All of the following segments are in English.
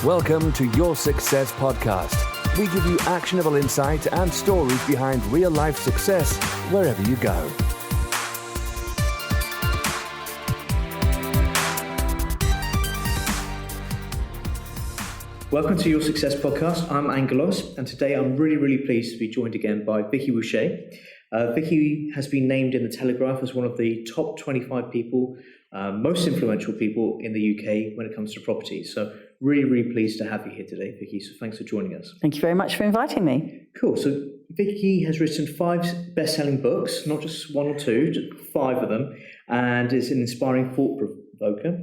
Welcome to Your Success Podcast. We give you actionable insight and stories behind real-life success wherever you go. Welcome to Your Success Podcast. I'm Angelos, and today I'm really pleased to be joined again by Vicki Wusche. Vicki has been named in the Telegraph as one of the top 25 people, most influential people in the UK when it comes to property. So really pleased to have you here today, Vicki. So thanks for joining us. Thank you very much for inviting me. Cool. So Vicki has written 5 best-selling books, not just 1 or 2, just 5 of them, and is an inspiring thought provoker.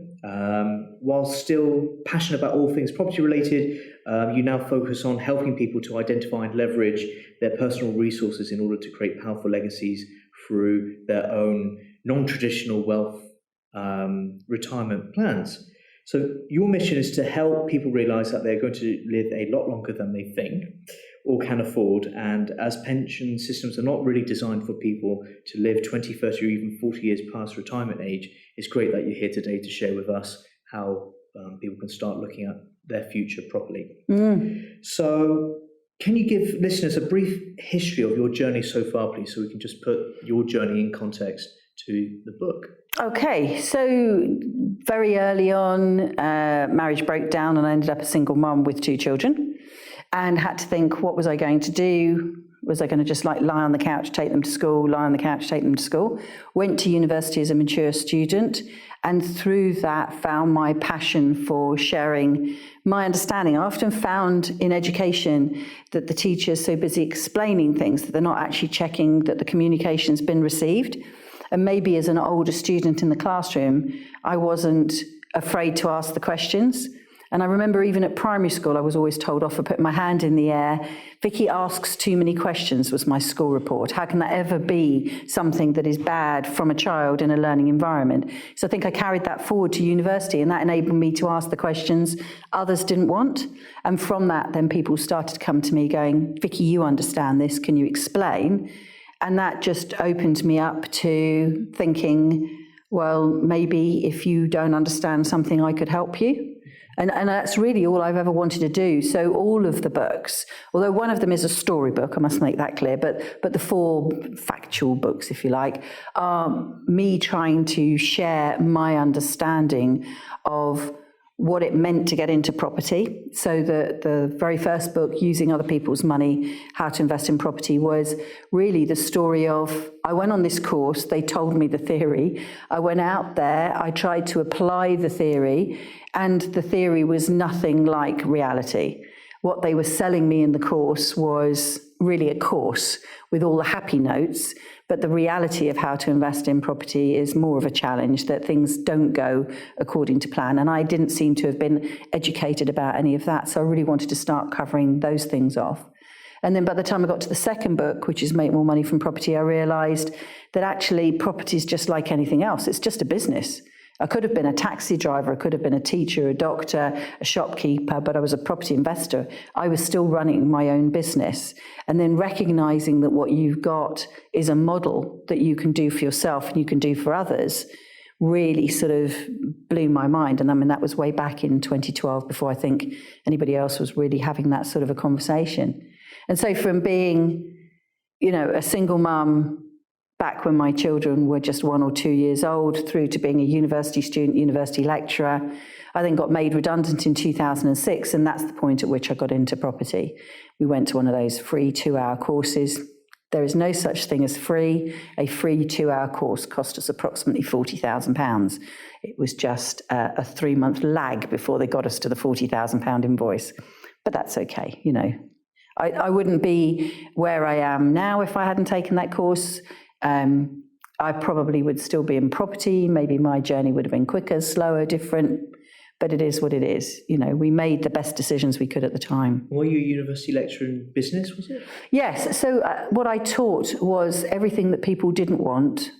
While still passionate about all things property related, you now focus on helping people to identify and leverage their personal resources in order to create powerful legacies through their own non-traditional wealth retirement plans. So your mission is to help people realize that they're going to live a lot longer than they think or can afford. And as pension systems are not really designed for people to live 20, 30 or even 40 years past retirement age, it's great that you're here today to share with us how people can start looking at their future properly. So can you give listeners a brief history of your journey so far, please, so we can just put your journey in context to the book? Okay, so very early on, marriage broke down and I ended up a single mum with 2 children and had to think, what was I going to do? Was I going to just lie on the couch, take them to school, lie on the couch, take them to school? Went to university as a mature student, and through that found my passion for sharing my understanding. I often found in education that the teacher's so busy explaining things that they're not actually checking that the communication's been received. And maybe as an older student in the classroom, I wasn't afraid to ask the questions. And I remember even at primary school, I was always told off for putting my hand in the air. Vicki asks too many questions was my school report. How can that ever be something that is bad from a child in a learning environment? So I think I carried that forward to university, and that enabled me to ask the questions others didn't want. And from that, then people started to come to me going, Vicki, you understand this, can you explain? And that just opened me up to thinking, well, maybe if you don't understand something, I could help you. And that's really all I've ever wanted to do. So all of the books, although one of them is a storybook, I must make that clear, but the 4 factual books, if you like, are me trying to share my understanding of what it meant to get into property. So the very first book, Using Other People's Money, How to Invest in Property, was really the story of, I went on this course, they told me the theory, I went out there, I tried to apply the theory, and the theory was nothing like reality. What they were selling me in the course was really a course with all the happy notes, but the reality of how to invest in property is more of a challenge, that things don't go according to plan. And I didn't seem to have been educated about any of that, so I really wanted to start covering those things off. And then by the time I got to the second book, which is Make More Money from Property, I realised that actually property is just like anything else. It's just a business. I could have been a taxi driver, I could have been a teacher, a doctor, a shopkeeper, but I was a property investor. I was still running my own business. And then recognising that what you've got is a model that you can do for yourself and you can do for others really sort of blew my mind. And I mean, that was way back in 2012 before I think anybody else was really having that sort of a conversation. And so from being, a single mum, back when my children were just 1 or 2 years old, through to being a university student, university lecturer. I then got made redundant in 2006, and that's the point at which I got into property. We went to one of those free 2-hour courses. There is no such thing as free. A free 2-hour course cost us approximately £40,000. It was just a 3-month lag before they got us to the £40,000 invoice. But that's okay, I wouldn't be where I am now if I hadn't taken that course. I probably would still be in property. Maybe my journey would have been quicker, slower, different, but it is what it is. We made the best decisions we could at the time. Were you a university lecturer in business, was it? Yes. So what I taught was everything that people didn't want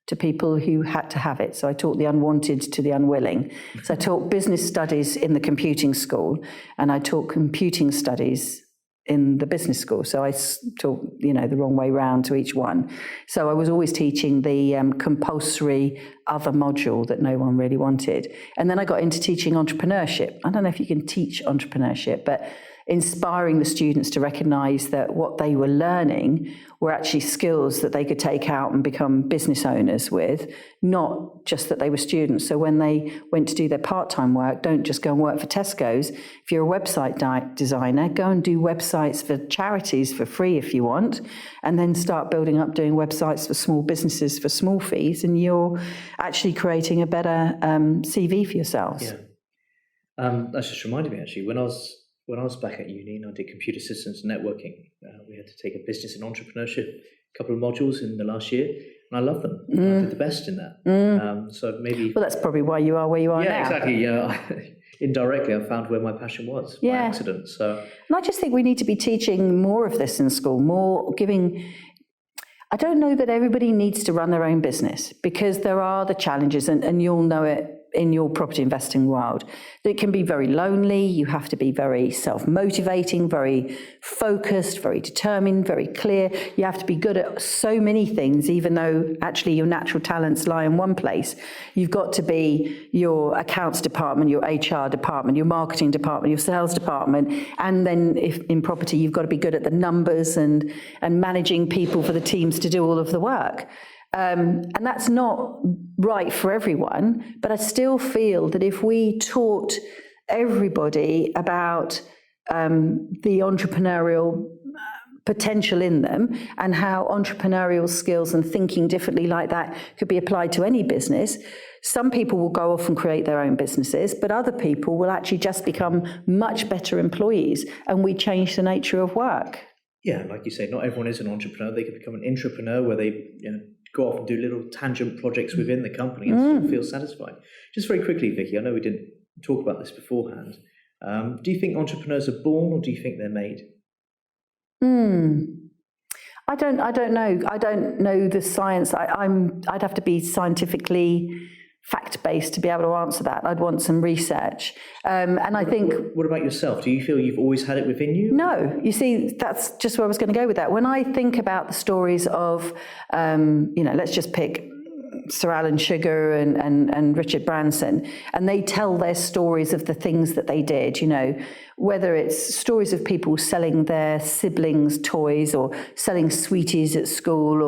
to people who had to have it. So I taught the unwanted to the unwilling. So I taught business studies in the computing school, and I taught computing studies in the business school. So I taught, the wrong way round to each one. So I was always teaching the compulsory other module that no one really wanted. And then I got into teaching entrepreneurship. I don't know if you can teach entrepreneurship, but inspiring the students to recognise that what they were learning were actually skills that they could take out and become business owners with, not just that they were students. So when they went to do their part-time work, don't just go and work for Tesco's. If you're a website designer, go and do websites for charities for free if you want, and then start building up doing websites for small businesses for small fees, and you're actually creating a better CV for yourselves. Yeah. That's just reminded me, actually, when I was back at uni and I did computer systems and networking, we had to take a business and entrepreneurship, a couple of modules in the last year, and I love them. I did the best in that. So maybe... Well, that's probably why you are where you are now. Yeah, exactly. Indirectly, I found where my passion was by accident. So, and I just think we need to be teaching more of this in school, more giving... I don't know that everybody needs to run their own business, because there are the challenges, and you'll know it in your property investing world, that it can be very lonely. You have to be very self-motivating, very focused, very determined, very clear. You have to be good at so many things, even though actually your natural talents lie in one place. You've got to be your accounts department, your HR department, your marketing department, your sales department, and then if in property, you've got to be good at the numbers and managing people for the teams to do all of the work. And that's not right for everyone, but I still feel that if we taught everybody about the entrepreneurial potential in them and how entrepreneurial skills and thinking differently like that could be applied to any business, some people will go off and create their own businesses, but other people will actually just become much better employees, and we change the nature of work. Yeah, like you say, not everyone is an entrepreneur. They could become an intrapreneur, where they go off and do little tangent projects within the company and still feel satisfied. Just very quickly, Vicki, I know we didn't talk about this beforehand. Do you think entrepreneurs are born, or do you think they're made? I don't know. I don't know the science. I'd have to be scientifically fact-based to be able to answer that. I'd want some research. And I think... What about yourself? Do you feel you've always had it within you? No. You see, that's just where I was going to go with that. When I think about the stories of, let's just pick Sir Alan Sugar and Richard Branson, and they tell their stories of the things that they did, whether it's stories of people selling their siblings toys or selling sweeties at school,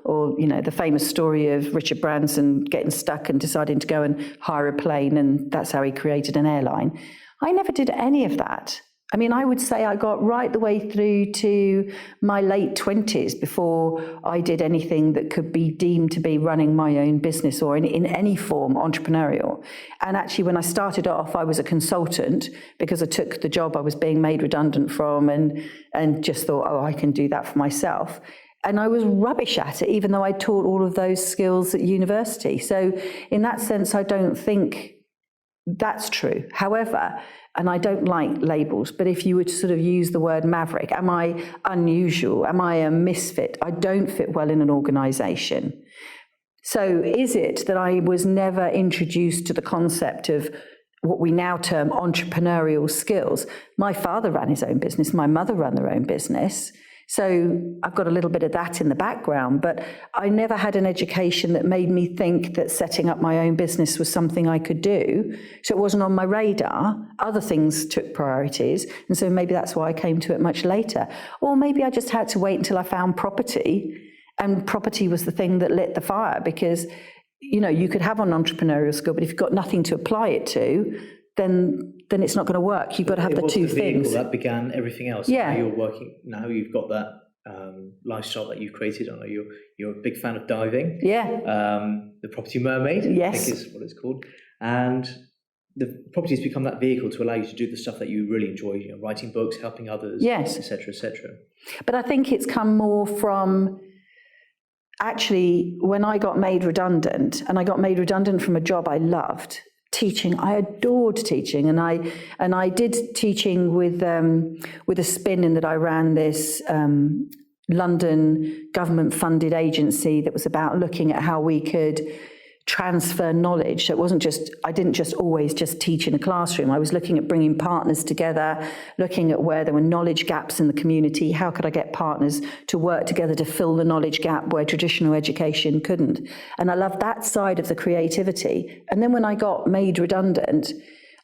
or the famous story of Richard Branson getting stuck and deciding to go and hire a plane, and that's how he created an airline. I never did any of that. I mean, I would say I got right the way through to my late 20s before I did anything that could be deemed to be running my own business or in any form entrepreneurial. And actually, when I started off, I was a consultant because I took the job I was being made redundant from and just thought, I can do that for myself. And I was rubbish at it, even though I taught all of those skills at university. So in that sense, I don't think that's true. However, and I don't like labels, but if you were to sort of use the word maverick, am I unusual? Am I a misfit? I don't fit well in an organisation. So is it that I was never introduced to the concept of what we now term entrepreneurial skills? My father ran his own business. My mother ran their own business. So I've got a little bit of that in the background, but I never had an education that made me think that setting up my own business was something I could do. So it wasn't on my radar. Other things took priorities. And so maybe that's why I came to it much later. Or maybe I just had to wait until I found property, and property was the thing that lit the fire, because, you could have an entrepreneurial skill, but if you've got nothing to apply it to, then it's not going to work. You've got to have the two things. That began everything else. Yeah. Now you're working. Now you've got that lifestyle that you've created. I know you're a big fan of diving. Yeah. The property mermaid, yes, I think is what it's called. And the property has become that vehicle to allow you to do the stuff that you really enjoy. Writing books, helping others. Yes. Etc. Etc. But I think it's come more from. Actually, when I got made redundant, and I got made redundant from a job I loved, teaching. I adored teaching, and I did teaching with a spin in that I ran this London government-funded agency that was about looking at how we could transfer knowledge. So it wasn't just, I didn't just always just teach in a classroom. I was looking at bringing partners together, looking at where there were knowledge gaps in the community. How could I get partners to work together to fill the knowledge gap where traditional education couldn't? And I loved that side of the creativity. And then when I got made redundant,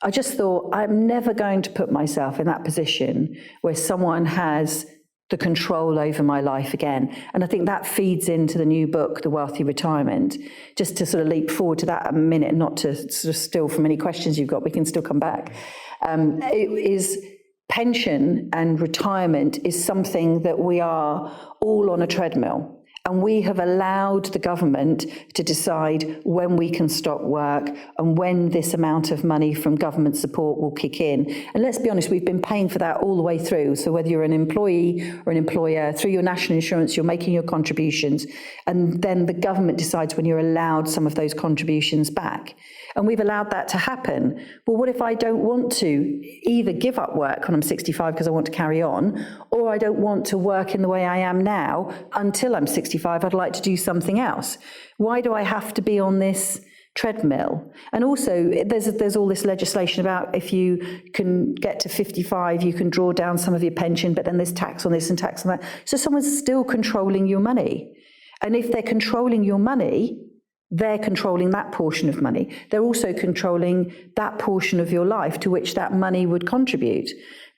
I just thought, I'm never going to put myself in that position where someone has the control over my life again. And I think that feeds into the new book, The Wealthy Retirement. Just to sort of leap forward to that a minute, not to sort of steal from any questions you've got, we can still come back. It is pension and retirement is something that we are all on a treadmill. And we have allowed the government to decide when we can stop work and when this amount of money from government support will kick in. And let's be honest, we've been paying for that all the way through. So whether you're an employee or an employer, through your national insurance, you're making your contributions. And then the government decides when you're allowed some of those contributions back. And we've allowed that to happen. Well, what if I don't want to either give up work when I'm 65 because I want to carry on, or I don't want to work in the way I am now until I'm 65, I'd like to do something else. Why do I have to be on this treadmill? And also, there's all this legislation about if you can get to 55, you can draw down some of your pension, but then there's tax on this and tax on that. So someone's still controlling your money. And if they're controlling your money, they're controlling that portion of money. They're also controlling that portion of your life to which that money would contribute.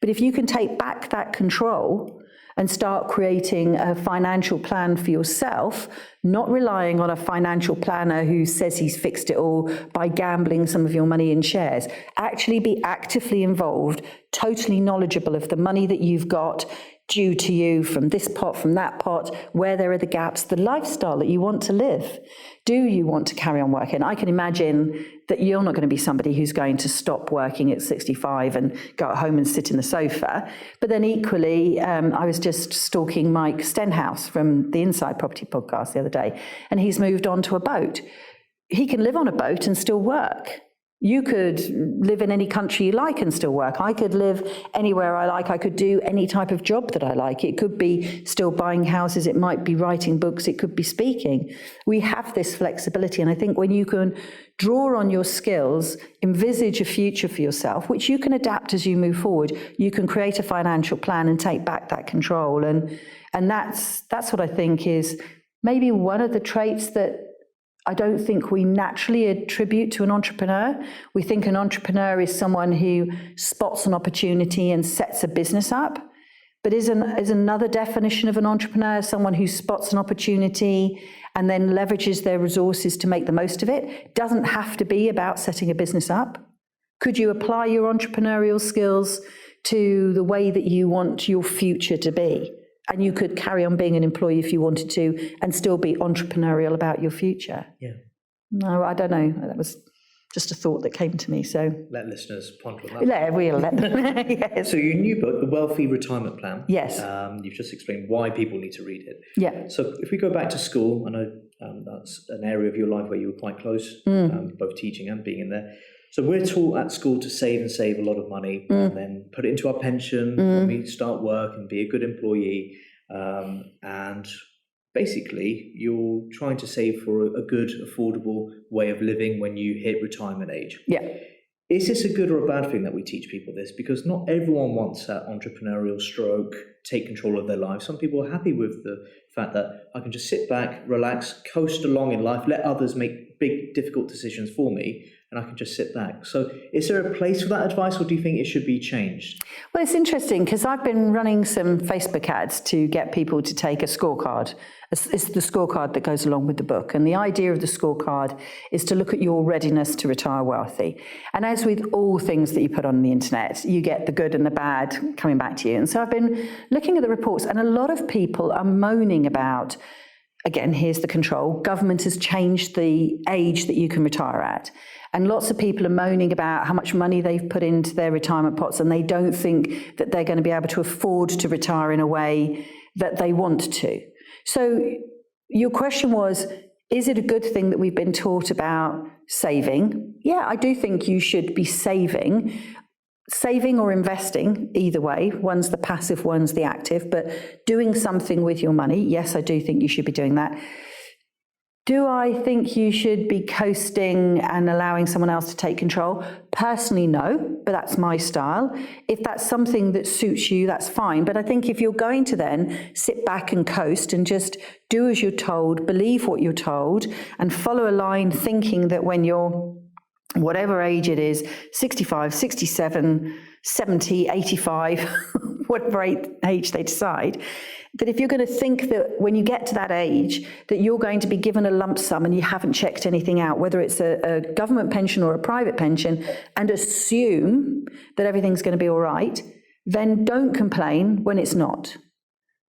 But if you can take back that control and start creating a financial plan for yourself, not relying on a financial planner who says he's fixed it all by gambling some of your money in shares, actually be actively involved, totally knowledgeable of the money that you've got due to you from this pot, from that pot, where there are the gaps, the lifestyle that you want to live. Do you want to carry on working? I can imagine that you're not going to be somebody who's going to stop working at 65 and go at home and sit in the sofa. But then equally, I was just stalking Mike Stenhouse from the Inside Property podcast the other day, and he's moved on to a boat. He can live on a boat and still work. You could live in any country you like and still work. I could live anywhere I like. I could do any type of job that I like. It could be still buying houses. It might be writing books. It could be speaking. We have this flexibility. And I think when you can draw on your skills, envisage a future for yourself, which you can adapt as you move forward, you can create a financial plan and take back that control. And that's what I think is maybe one of the traits that I don't think we naturally attribute to an entrepreneur. We think an entrepreneur is someone who spots an opportunity and sets a business up. But is another definition of an entrepreneur someone who spots an opportunity and then leverages their resources to make the most of it? It doesn't have to be about setting a business up. Could you apply your entrepreneurial skills to the way that you want your future to be? And you could carry on being an employee if you wanted to and still be entrepreneurial about your future. Yeah. No, I don't know. That was just a thought that came to me. So let listeners ponder on that. We'll let them. Yes. So your new book, The Wealthy Retirement Plan. Yes. You've just explained why people need to read it. Yeah. So if we go back to school, I know that's an area of your life where you were quite close, both teaching and being in there. So we're taught at school to save a lot of money and then put it into our pension when we start work and be a good employee. And basically, you're trying to save for a good, affordable way of living when you hit retirement age. Yeah. Is this a good or a bad thing that we teach people this? Because not everyone wants that entrepreneurial stroke, take control of their life. Some people are happy with the fact that I can just sit back, relax, coast along in life, let others make big, difficult decisions for me, and I can just sit back. So is there a place for that advice, or do you think it should be changed? Well, it's interesting because I've been running some Facebook ads to get people to take a scorecard. It's the scorecard that goes along with the book. And the idea of the scorecard is to look at your readiness to retire wealthy. And as with all things that you put on the internet, you get the good and the bad coming back to you. And so I've been looking at the reports, and a lot of people are moaning about, again, here's the control. Government has changed the age that you can retire at. And lots of people are moaning about how much money they've put into their retirement pots, and they don't think that they're going to be able to afford to retire in a way that they want to. So your question was, is it a good thing that we've been taught about saving? Yeah, I do think you should be saving or investing, either way. One's the passive, one's the active, but doing something with your money, yes, I do think you should be doing that. Do I think you should be coasting and allowing someone else to take control? Personally, no, but that's my style. If that's something that suits you, that's fine. But I think if you're going to then sit back and coast and just do as you're told, believe what you're told, and follow a line thinking that when you're whatever age it is, 65, 67, 70, 85, whatever age they decide, that if you're going to think that when you get to that age that you're going to be given a lump sum and you haven't checked anything out, whether it's a government pension or a private pension, and assume that everything's going to be all right, then don't complain when it's not.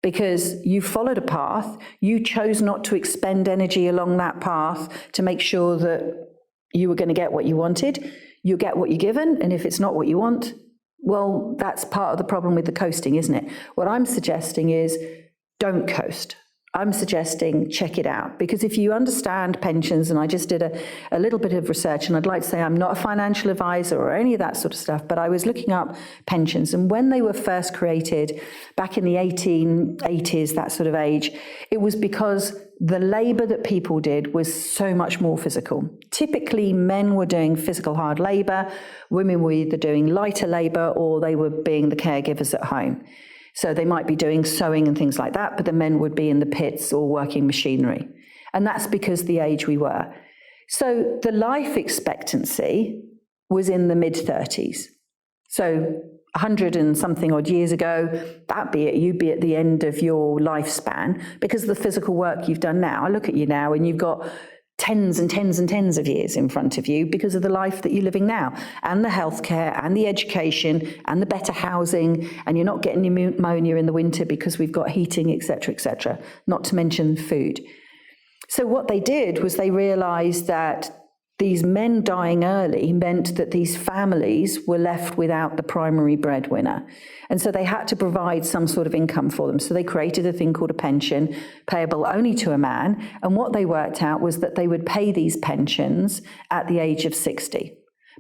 Because you followed a path, you chose not to expend energy along that path to make sure that you were going to get what you wanted. You get what you're given, and if it's not what you want, well, that's part of the problem with the coasting, isn't it? What I'm suggesting is don't coast. I'm suggesting check it out, because if you understand pensions, and I just did a little bit of research, and I'd like to say I'm not a financial advisor or any of that sort of stuff, but I was looking up pensions, and when they were first created back in the 1880s, that sort of age, it was because the labor that people did was so much more physical. Typically, men were doing physical hard labor, women were either doing lighter labor or they were being the caregivers at home. So they might be doing sewing and things like that, but the men would be in the pits or working machinery. And that's because the age we were. So the life expectancy was in the mid-30s. So 100 and something odd years ago, that'd be it. You'd be at the end of your lifespan because of the physical work you've done now. I look at you now and you've got tens and tens and tens of years in front of you because of the life that you're living now, and the healthcare and the education and the better housing, and you're not getting pneumonia in the winter because we've got heating, etc., not to mention food. So what they did was they realized that these men dying early meant that these families were left without the primary breadwinner. And so they had to provide some sort of income for them. So they created a thing called a pension, payable only to a man. And what they worked out was that they would pay these pensions at the age of 60.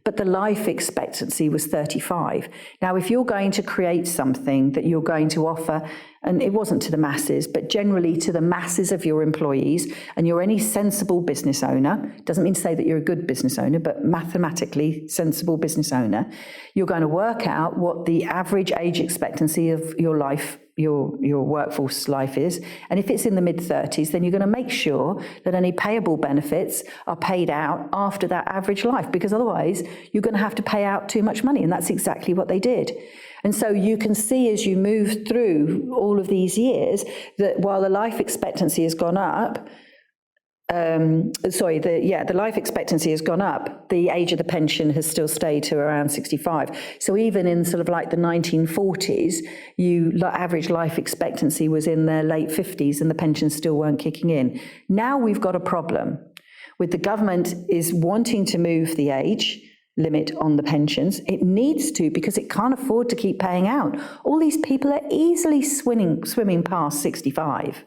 But the life expectancy was 35. Now, if you're going to create something that you're going to offer, and it wasn't to the masses, but generally to the masses of your employees, and you're any sensible business owner, doesn't mean to say that you're a good business owner, but mathematically sensible business owner, you're going to work out what the average age expectancy of your life, your workforce life is. And if it's in the mid-30s, then you're going to make sure that any payable benefits are paid out after that average life, because otherwise you're going to have to pay out too much money. And that's exactly what they did. And so you can see as you move through all of these years that while the life expectancy has gone up, the life expectancy has gone up, the age of the pension has still stayed to around 65. So even in sort of like the 1940s, average life expectancy was in their late 50s and the pensions still weren't kicking in. Now we've got a problem with the government is wanting to move the age limit on the pensions. It needs to, because it can't afford to keep paying out. All these people are easily swimming past 65.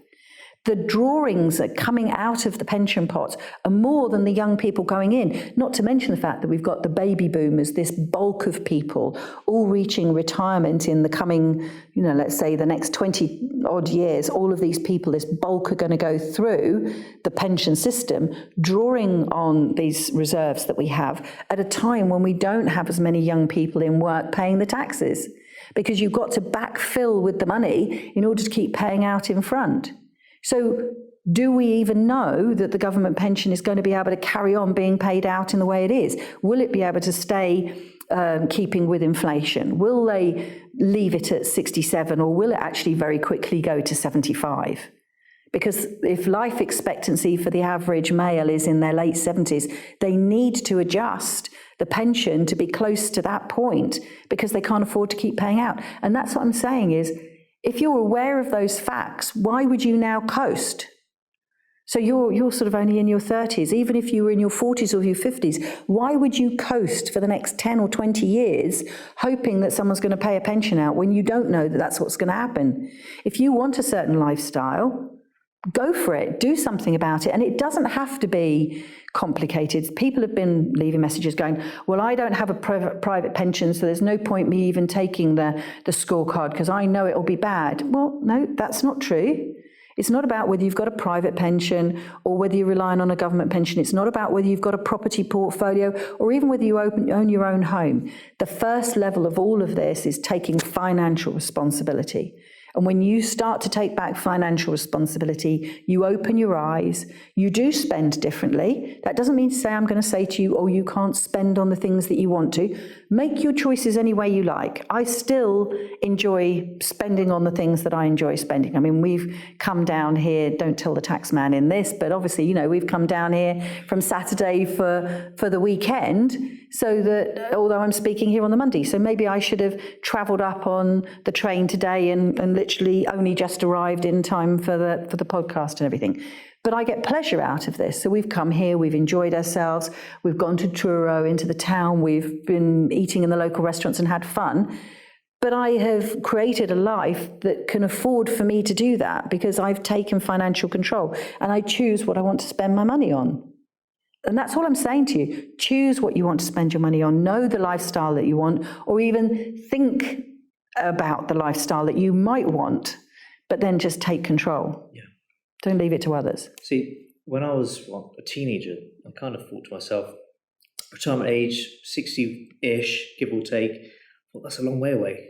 The drawings that are coming out of the pension pots are more than the young people going in, not to mention the fact that we've got the baby boomers, this bulk of people all reaching retirement in the coming, let's say the next 20 odd years. All of these people, this bulk, are going to go through the pension system, drawing on these reserves that we have at a time when we don't have as many young people in work paying the taxes, because you've got to backfill with the money in order to keep paying out in front. So do we even know that the government pension is going to be able to carry on being paid out in the way it is? Will it be able to stay keeping with inflation? Will they leave it at 67, or will it actually very quickly go to 75? Because if life expectancy for the average male is in their late 70s, they need to adjust the pension to be close to that point because they can't afford to keep paying out. And that's what I'm saying is, if you're aware of those facts, why would you now coast? So you're sort of only in your 30s. Even if you were in your 40s or your 50s, why would you coast for the next 10 or 20 years hoping that someone's going to pay a pension out when you don't know that that's what's going to happen? If you want a certain lifestyle, go for it. Do something about it. And it doesn't have to be complicated. People have been leaving messages going, well, I don't have a private pension, so there's no point me even taking the scorecard because I know it'll be bad. Well, no, that's not true. It's not about whether you've got a private pension or whether you're relying on a government pension. It's not about whether you've got a property portfolio or even whether you own your own home. The first level of all of this is taking financial responsibility. And when you start to take back financial responsibility, you open your eyes, you do spend differently. That doesn't mean to say I'm going to say to you, oh, you can't spend on the things that you want to. Make your choices any way you like. I still enjoy spending on the things that I enjoy spending. I mean, we've come down here, don't tell the tax man in this, but obviously, you know, we've come down here from Saturday for the weekend, so that, although I'm speaking here on the Monday, so maybe I should have travelled up on the train today and literally only just arrived in time for the podcast and everything. But I get pleasure out of this. So we've come here, we've enjoyed ourselves, we've gone to Truro, into the town, we've been eating in the local restaurants and had fun. But I have created a life that can afford for me to do that because I've taken financial control and I choose what I want to spend my money on. And that's all I'm saying to you. Choose what you want to spend your money on. Know the lifestyle that you want, or even think about the lifestyle that you might want, but then just take control. Yeah. Don't leave it to others. See, when I was a teenager, I kind of thought to myself, retirement age, 60-ish, give or take, well, that's a long way away.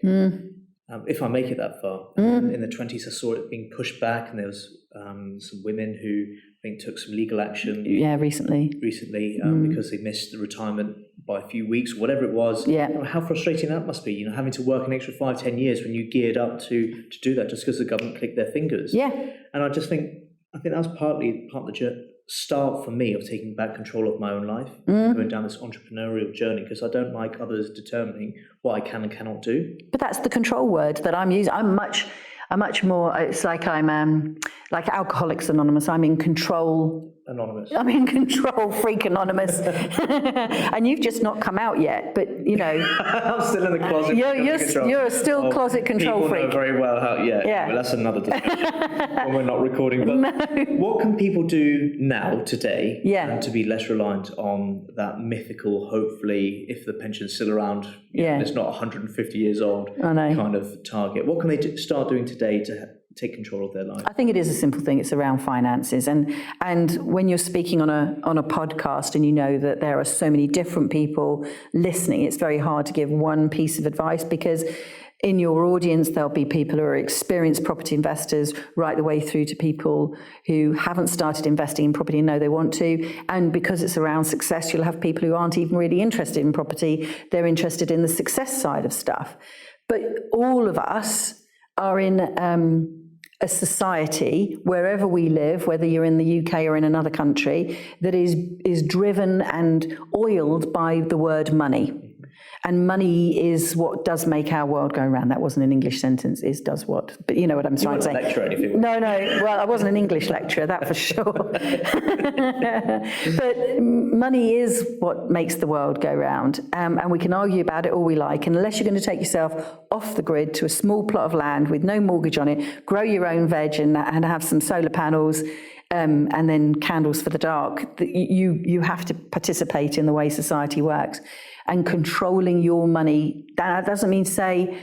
If I make it that far. In the 20s, I saw it being pushed back, and there was some women who I think took some legal action. Yeah, recently, because they missed the retirement by a few weeks, whatever it was. Yeah. You know, how frustrating that must be, you know, having to work an extra 5-10 years when you geared up to do that just because the government clicked their fingers. Yeah. And I think that was part of the start for me of taking back control of my own life, going down this entrepreneurial journey, because I don't like others determining what I can and cannot do. But that's the control word that I'm using. I'm much more, it's like I'm like Alcoholics Anonymous. I'm in control. Anonymous. I'm in control, freak anonymous. And you've just not come out yet, but you know. I'm still in the closet. You're still closet control freak. People know very well how, yeah. Well, that's another discussion when we're not recording. But what can people do now, today, to be less reliant on that mythical, hopefully, if the pension's still around, it's not 150 years old kind of target? What can they start doing today to take control of their life? I think it is a simple thing. It's around finances, and when you're speaking on a podcast, and you know that there are so many different people listening, it's very hard to give one piece of advice, because in your audience there'll be people who are experienced property investors right the way through to people who haven't started investing in property and know they want to. And because it's around success, you'll have people who aren't even really interested in property. They're interested in the success side of stuff. But all of us are in a society, wherever we live, whether you're in the UK or in another country, that is driven and oiled by the word money. And money is what does make our world go round. That wasn't an English sentence, is does what. But you know what I'm trying to say. Lecture or anything. No, well, I wasn't an English lecturer, that for sure. But money is what makes the world go round. And we can argue about it all we like. And unless you're going to take yourself off the grid to a small plot of land with no mortgage on it, grow your own veg and have some solar panels, and then candles for the dark, you have to participate in the way society works. And controlling your money, that doesn't mean to say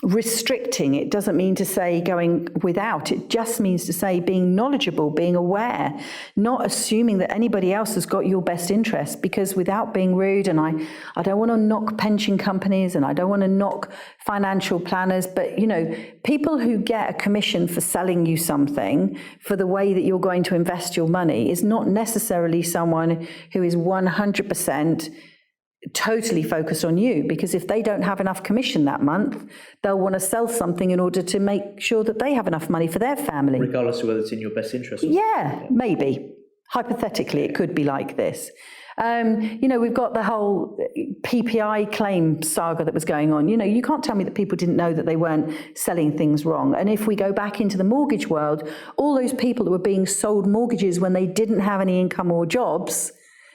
restricting, it doesn't mean to say going without, it just means to say being knowledgeable, being aware, not assuming that anybody else has got your best interest, because without being rude, and I don't want to knock pension companies and I don't want to knock financial planners, but you know, people who get a commission for selling you something for the way that you're going to invest your money is not necessarily someone who is 100% totally focused on you, because if they don't have enough commission that month, they'll want to sell something in order to make sure that they have enough money for their family. Regardless of whether it's in your best interest. Maybe. Hypothetically, it could be like this. You know, we've got the whole PPI claim saga that was going on. You know, you can't tell me that people didn't know that they weren't selling things wrong. And if we go back into the mortgage world, all those people that were being sold mortgages when they didn't have any income or jobs,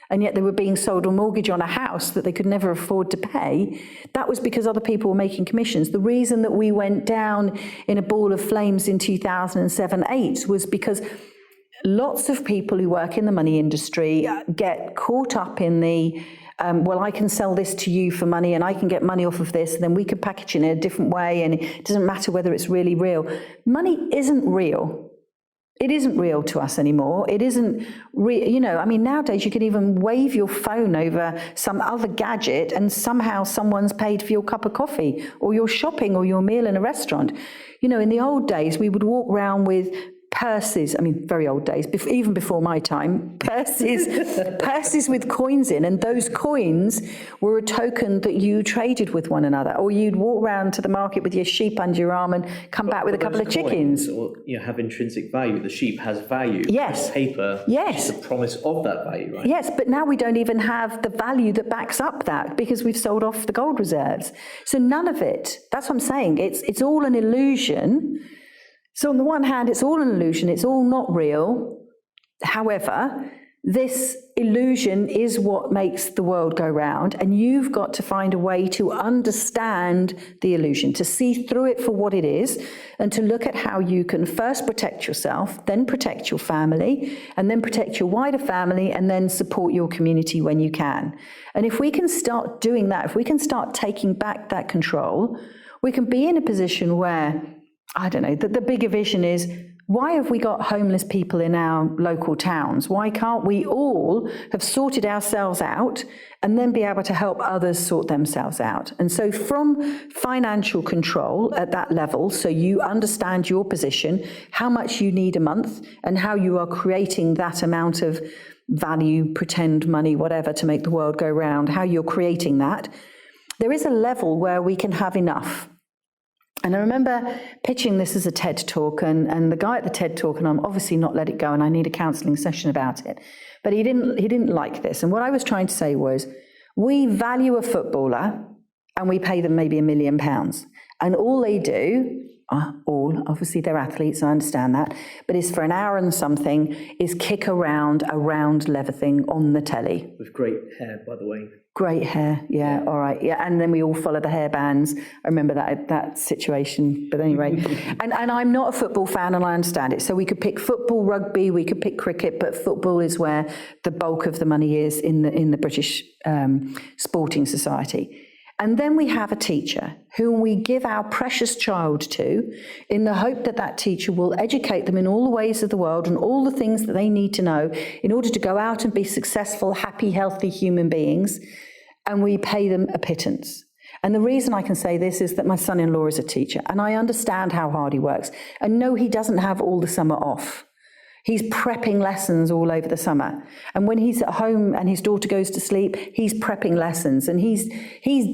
and yet they were being sold a mortgage on a house that they could never afford to pay, that was because other people were making commissions. The reason that we went down in a ball of flames in 2007-8 was because lots of people who work in the money industry get caught up in the, well, I can sell this to you for money and I can get money off of this, and then we can package it in a different way, and it doesn't matter whether it's really real. Money isn't real. It isn't real to us anymore. It isn't nowadays you can even wave your phone over some other gadget and somehow someone's paid for your cup of coffee or your shopping or your meal in a restaurant. In the old days, we would walk around with purses, very old days, even before my time, purses with coins in, and those coins were a token that you traded with one another, or you'd walk around to the market with your sheep under your arm and come back with a couple of chickens. Or, have intrinsic value. The sheep has value. Yes. Paper. Yes. Is the promise of that value, right? Yes, but now we don't even have the value that backs up that because we've sold off the gold reserves. So none of it, that's what I'm saying, it's all an illusion. So on the one hand, it's all an illusion, it's all not real. However, this illusion is what makes the world go round, and you've got to find a way to understand the illusion, to see through it for what it is, and to look at how you can first protect yourself, then protect your family, and then protect your wider family, and then support your community when you can. And if we can start doing that, if we can start taking back that control, we can be in a position where, the bigger vision is, why have we got homeless people in our local towns? Why can't we all have sorted ourselves out and then be able to help others sort themselves out? And so from financial control at that level, so you understand your position, how much you need a month, and how you are creating that amount of value, pretend money, whatever, to make the world go round, how you're creating that, there is a level where we can have enough. And I remember pitching this as a TED talk, and the guy at the TED talk, and I'm obviously not let it go, and I need a counselling session about it, but he didn't like this. And what I was trying to say was, we value a footballer and we pay them maybe £1 million, and all they do, obviously they're athletes, I understand that, but is for an hour and something, is kick around a round leather thing on the telly. With great hair, by the way. Great hair, yeah, all right, yeah, and then we all follow the hair bands. I remember that situation, but anyway, and I'm not a football fan, and I understand it. So we could pick football, rugby, we could pick cricket, but football is where the bulk of the money is in the British sporting society. And then we have a teacher whom we give our precious child to in the hope that that teacher will educate them in all the ways of the world and all the things that they need to know in order to go out and be successful, happy, healthy human beings. And we pay them a pittance. And the reason I can say this is that my son-in-law is a teacher, and I understand how hard he works. And no, he doesn't have all the summer off. He's prepping lessons all over the summer. And when he's at home and his daughter goes to sleep, he's prepping lessons. And he's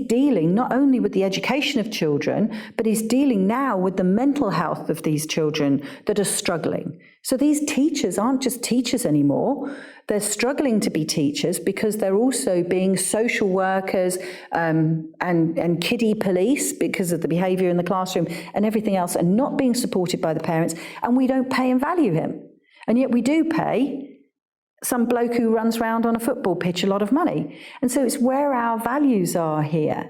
dealing not only with the education of children, but he's dealing now with the mental health of these children that are struggling. So these teachers aren't just teachers anymore. They're struggling to be teachers because they're also being social workers and kiddie police because of the behaviour in the classroom and everything else, and not being supported by the parents. And we don't pay and value him. And yet we do pay some bloke who runs around on a football pitch a lot of money. And so it's where our values are here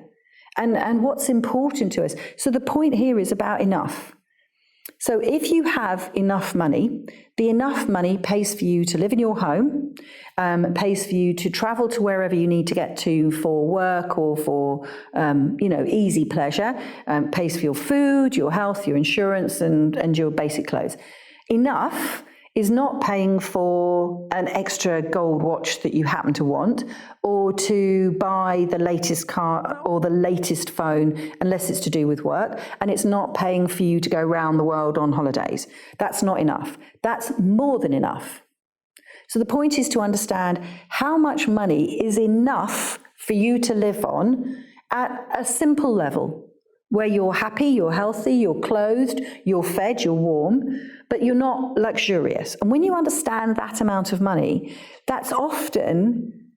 and what's important to us. So the point here is about enough. So if you have enough money, the enough money pays for you to live in your home, pays for you to travel to wherever you need to get to for work or for, easy pleasure, pays for your food, your health, your insurance, and your basic clothes. Enough is not paying for an extra gold watch that you happen to want, or to buy the latest car or the latest phone, unless it's to do with work, and it's not paying for you to go around the world on holidays. That's not enough. That's more than enough. So the point is to understand how much money is enough for you to live on at a simple level, where you're happy, you're healthy, you're clothed, you're fed, you're warm, but you're not luxurious. And when you understand that amount of money, that's often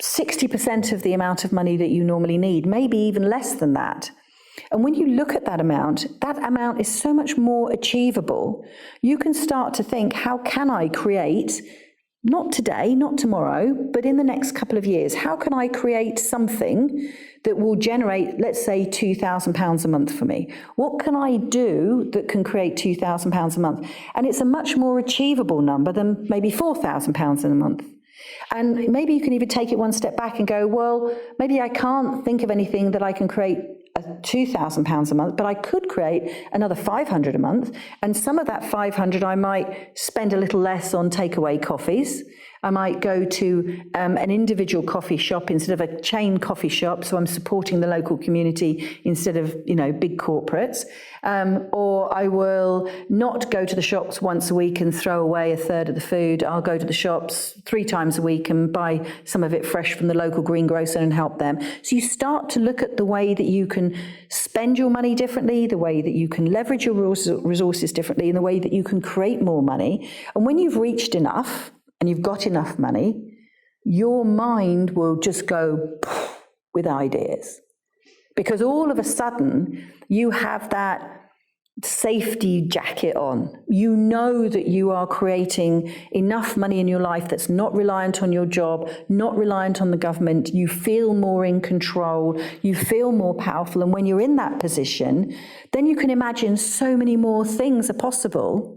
60% of the amount of money that you normally need, maybe even less than that. And when you look at that amount is so much more achievable. You can start to think, how can I create, not today, not tomorrow, but in the next couple of years, how can I create something that will generate, let's say, £2,000 a month for me? What can I do that can create £2,000 a month? And it's a much more achievable number than maybe £4,000 in a month. And maybe you can even take it one step back and go, well, maybe I can't think of anything that I can create £2,000 a month, but I could create another 500 a month. And some of that 500, I might spend a little less on takeaway coffees. I might go to an individual coffee shop instead of a chain coffee shop, so I'm supporting the local community instead of, big corporates. Or I will not go to the shops once a week and throw away a third of the food. I'll go to the shops 3 times a week and buy some of it fresh from the local greengrocer and help them. So you start to look at the way that you can spend your money differently, the way that you can leverage your resources differently, and the way that you can create more money. And when you've reached enough, and you've got enough money, your mind will just go with ideas. Because all of a sudden, you have that safety jacket on. You know that you are creating enough money in your life that's not reliant on your job, not reliant on the government. You feel more in control. You feel more powerful. And when you're in that position, then you can imagine so many more things are possible,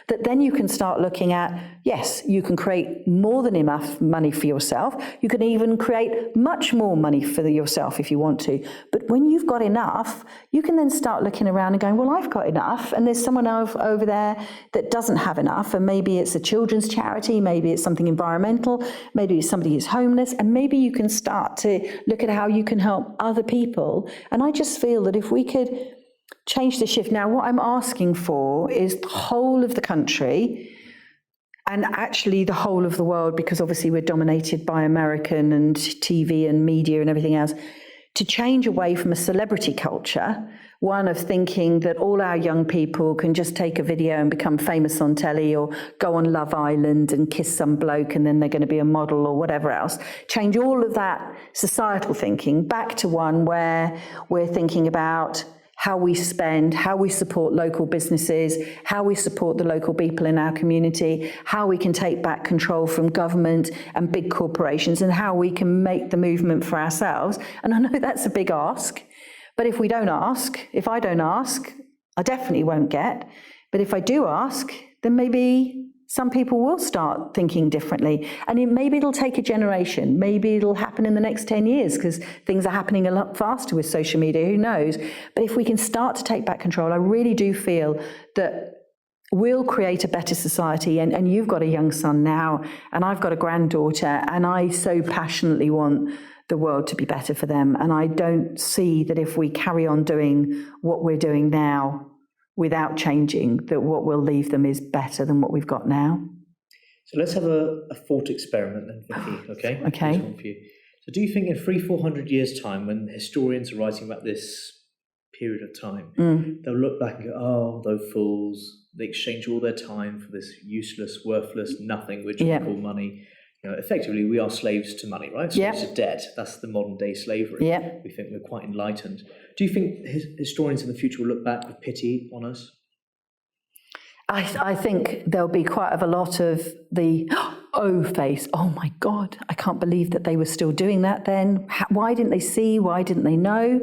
that then you can start looking at, yes, you can create more than enough money for yourself. You can even create much more money for yourself if you want to. But when you've got enough, you can then start looking around and going, well, I've got enough, and there's someone over there that doesn't have enough, and maybe it's a children's charity, maybe it's something environmental, maybe it's somebody who's homeless, and maybe you can start to look at how you can help other people. And I just feel that if we could change the shift. Now, what I'm asking for is the whole of the country, and actually the whole of the world, because obviously we're dominated by American and TV and media and everything else, to change away from a celebrity culture, one of thinking that all our young people can just take a video and become famous on telly, or go on Love Island and kiss some bloke and then they're going to be a model or whatever else. Change all of that societal thinking back to one where we're thinking about how we spend, how we support local businesses, how we support the local people in our community, how we can take back control from government and big corporations, and how we can make the movement for ourselves. And I know that's a big ask, but if I don't ask, I definitely won't get. But if I do ask, then maybe some people will start thinking differently. And maybe it'll take a generation. Maybe it'll happen in the next 10 years, because things are happening a lot faster with social media. Who knows? But if we can start to take back control, I really do feel that we'll create a better society. And you've got a young son now, and I've got a granddaughter, and I so passionately want the world to be better for them. And I don't see that if we carry on doing what we're doing now without changing, that what we'll leave them is better than what we've got now. So let's have a thought experiment then, Vicki, okay? Okay. For you. So do you think in 300-400 years' time, when historians are writing about this period of time, they'll look back and go, oh, those fools, they exchange all their time for this useless, worthless nothing, which we call money. Effectively, we are slaves to money, right? Slaves to debt. That's the modern day slavery. We think we're quite enlightened. Do you think historians in the future will look back with pity on us? I think there'll be quite a lot of the face. Oh my God, I can't believe that they were still doing that then. Why didn't they see? Why didn't they know?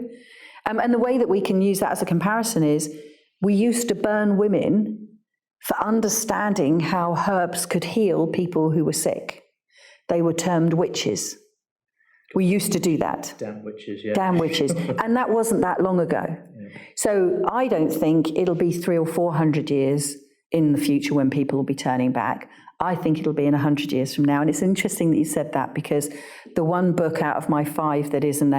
And the way that we can use that as a comparison is, we used to burn women for understanding how herbs could heal people who were sick. They were termed witches. We used to do that. Damn witches, yeah. Damn witches. And that wasn't that long ago. Yeah. So I don't think it'll be 300 or 400 years in the future when people will be turning back. I think it'll be in 100 years from now. And it's interesting that you said that, because the one book out of my 5 that isn't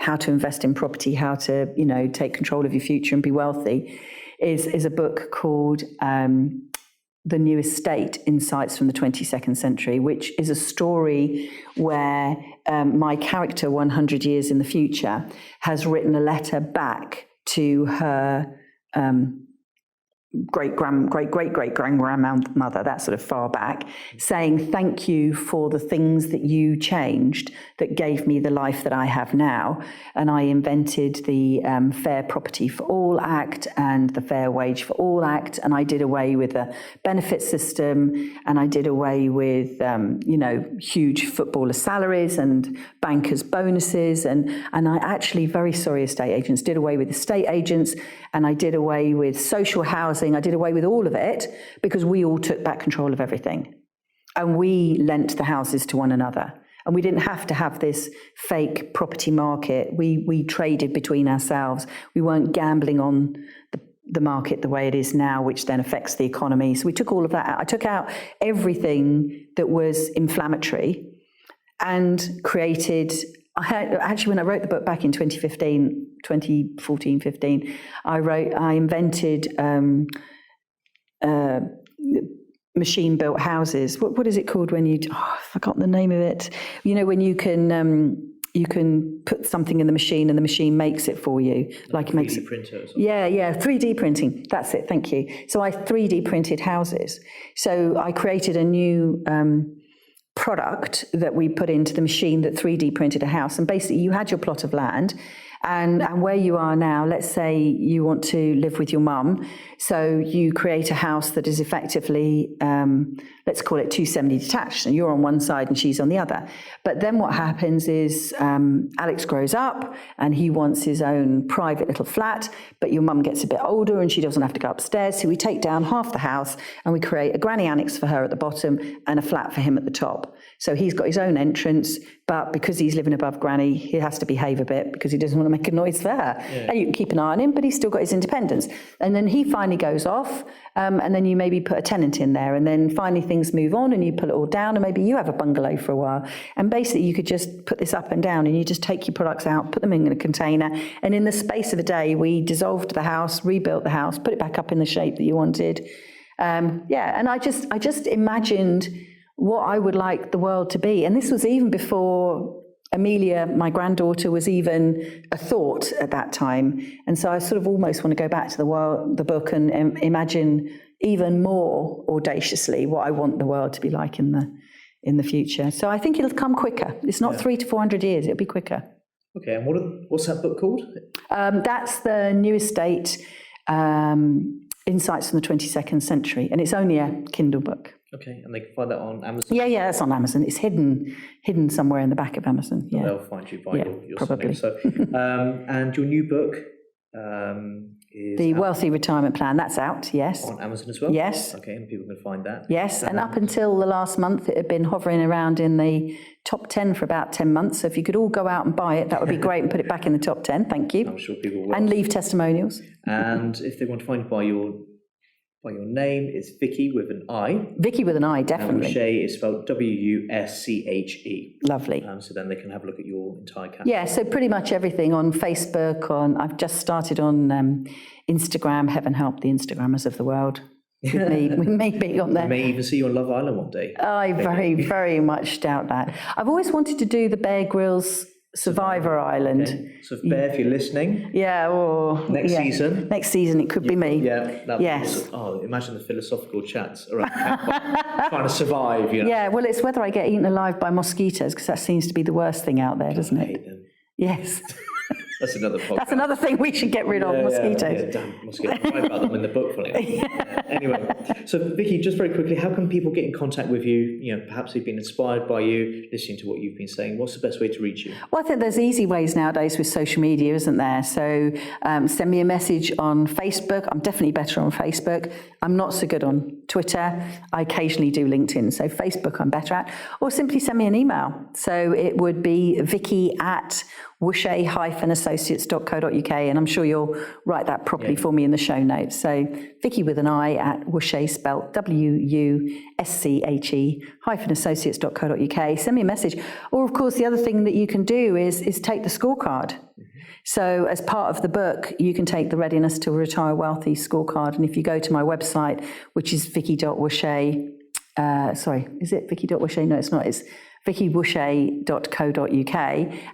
how to invest in property, how to, take control of your future and be wealthy, is a book called The New Estate, Insights from the 22nd Century, which is a story where my character 100 years in the future has written a letter back to her great-great-great-grandmother, that sort of far back, saying thank you for the things that you changed that gave me the life that I have now. And I invented the Fair Property for All Act and the Fair Wage for All Act, and I did away with the benefit system, and I did away with huge footballer salaries and bankers' bonuses, and I actually, very sorry estate agents, did away with estate agents, and I did away with social housing. I did away with all of it because we all took back control of everything. And we lent the houses to one another. And we didn't have to have this fake property market. We traded between ourselves. We weren't gambling on the market the way it is now, which then affects the economy. So we took all of that out. I took out everything that was inflammatory and created... Actually, when I wrote the book back in 2014, 15, I invented machine-built houses. What is it called when you... I've forgotten the name of it. You know, when you can put something in the machine and the machine makes it for you. Like it makes 3D printer or something. Yeah, 3D printing. That's it, thank you. So I 3D printed houses. So I created a new... product that we put into the machine that 3D printed a house. And basically you had your plot of land and where you are now, let's say you want to live with your mum. So you create a house that is effectively, let's call it 270 detached, and you're on one side and she's on the other. But then what happens is Alex grows up and he wants his own private little flat, but your mum gets a bit older and she doesn't have to go upstairs. So we take down half the house and we create a granny annex for her at the bottom and a flat for him at the top. So he's got his own entrance, but because he's living above granny, he has to behave a bit because he doesn't want to make a noise for her. Yeah. And you can keep an eye on him, but he's still got his independence. And then he finally goes off, and then you maybe put a tenant in there, and then finally things move on and you pull it all down, and maybe you have a bungalow for a while. And basically you could just put this up and down and you just take your products out, put them in a container, and in the space of a day, we dissolved the house, rebuilt the house, put it back up in the shape that you wanted. And I just imagined what I would like the world to be. And this was even before Amelia, my granddaughter, was even a thought at that time. And so I sort of almost want to go back to the book and imagine even more audaciously what I want the world to be like in the future. So I think it'll come quicker. It's not 300 to 400 years, it'll be quicker. Okay, and what's that book called? That's the New Estate, Insights from the 22nd Century. And it's only a Kindle book. Okay, and they can find that on Amazon? Yeah, it's on Amazon. It's hidden somewhere in the back of Amazon. Yeah. They'll find you by your probably. So, and your new book is... The Wealthy Retirement Plan, that's out, yes. On Amazon as well? Yes. Okay, and people can find that? Yes, and up until the last month, it had been hovering around in the top 10 for about 10 months. So if you could all go out and buy it, that would be great, and put it back in the top 10. Thank you. I'm sure people will. And leave testimonials. And if they want to find you by your name, it's Vicki with an I. Vicki with an I, definitely. And Wusche is spelled W-U-S-C-H-E. Lovely. So then they can have a look at your entire catalog. Yeah, so pretty much everything on Facebook. I've just started on Instagram. Heaven help the Instagrammers of the world. With me being on there. We may even see you on Love Island one day. I very, very much doubt that. I've always wanted to do the Bear Grylls Survivor Island. Okay. So Bear, if you're listening, next season it could be me. Yeah, yes. Imagine the philosophical chats around campfire, trying to survive. Yeah, well, it's whether I get eaten alive by mosquitoes, because that seems to be the worst thing out there, doesn't it? I hate them. Yes. That's another podcast. That's another thing we should get rid of, mosquitoes. Yeah, damn mosquitoes. I write about them in the book, funny. Anyway, so Vicki, just very quickly, how can people get in contact with you? Perhaps they've been inspired by you, listening to what you've been saying. What's the best way to reach you? Well, I think there's easy ways nowadays with social media, isn't there? So send me a message on Facebook. I'm definitely better on Facebook. I'm not so good on Twitter. I occasionally do LinkedIn. So Facebook I'm better at. Or simply send me an email. So it would be Vicki@Wusche-associates.co.uk, and I'm sure you'll write that properly for me in the show notes. So Vicki with an I at Wusche, spelled WUSCHE-associates.co.uk. Send me a message. Or of course the other thing that you can do is take the scorecard. So as part of the book, you can take the Readiness to Retire Wealthy scorecard. And if you go to my website, which is Vicki.Wusche, is it Vicki.Wusche? No, it's not. It's VickiWusche.co.uk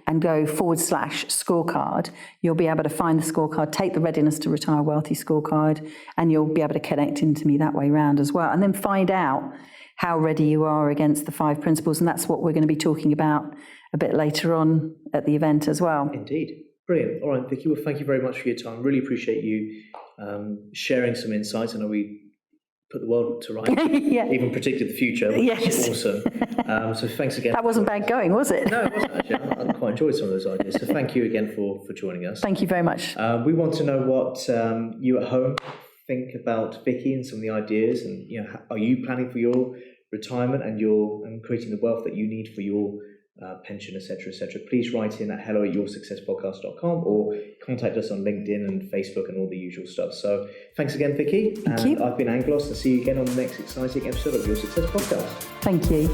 and go /scorecard. You'll be able to find the scorecard, take the Readiness to Retire Wealthy scorecard, and you'll be able to connect into me that way round as well. And then find out how ready you are against the 5 principles. And that's what we're going to be talking about a bit later on at the event as well. Indeed. Brilliant. All right, Vicki, well, thank you very much for your time. Really appreciate you sharing some insights. I know we put the world to rights, even predicted the future, which is awesome. So thanks again. That wasn't bad going, was it? No, it wasn't actually. I quite enjoyed some of those ideas. So thank you again for joining us. Thank you very much. We want to know what you at home think about Vicki and some of the ideas, and are you planning for your retirement and creating the wealth that you need for your pension, etc., please write in at hello@yoursuccesspodcast.com or contact us on LinkedIn and Facebook and all the usual stuff. So thanks again, Vicki. Thank you. I've been Angelos. I'll see you again on the next exciting episode of Your Success Podcast. Thank you.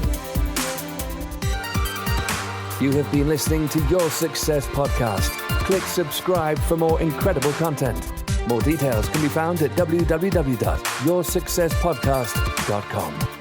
You have been listening to Your Success Podcast. Click subscribe for more incredible content. More details can be found at www.yoursuccesspodcast.com.